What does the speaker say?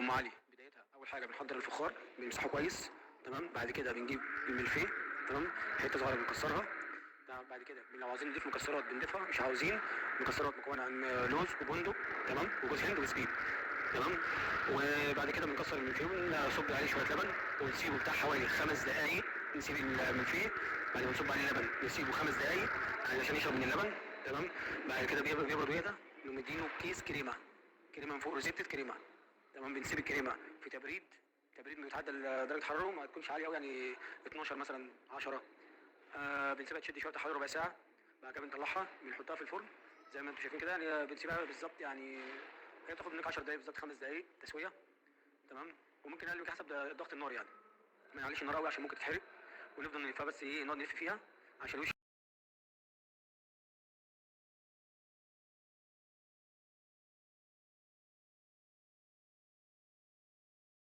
ام علي بدايتها اول حاجه بنحضر الفخار بنمسحه كويس. تمام. بعد كده بنجيب الملفيه. تمام. حته صغيره بنكسرها. تمام. بعد كده لو عاوزين نضيف مكسرات بنضيفها، مش عاوزين مكسرات مكونه عن لوز وبندق. تمام. وجوز هند وزبيب. تمام. وبعد كده بنكسر الملفيه ونصب عليه شويه لبن ونسيبه بتاع حوالي 5 دقائق. نسيب الملفيه بعد ما نصب عليه لبن نسيبه 5 دقائق علشان يشرب من اللبن. تمام. بعد كده بيبرد ويهدى نقوم مدينه كيس كريمه. كريمه من فوق، روزيتة كريمه. تمام. بنسيب الكريمه في تبريد بيتعدل درجه حراره ما تكونش عاليه قوي، يعني 12 مثلا 10. بنسيبها تشد شويه حوالي ربع ساعه. بعد كده بنطلعها بنحطها في الفرن زي ما انتم شايفين كده، يعني بنسيبها بالظبط، يعني هي بتاخد منك 10 دقايق بالظبط، 5 دقايق تسويه. تمام. وممكن نقلل حسب ضغط النار، يعني ما نعليش النار قوي عشان ممكن تتحرق. ونفضل نلفها بس ايه، نقعد نلف فيها عشان الوش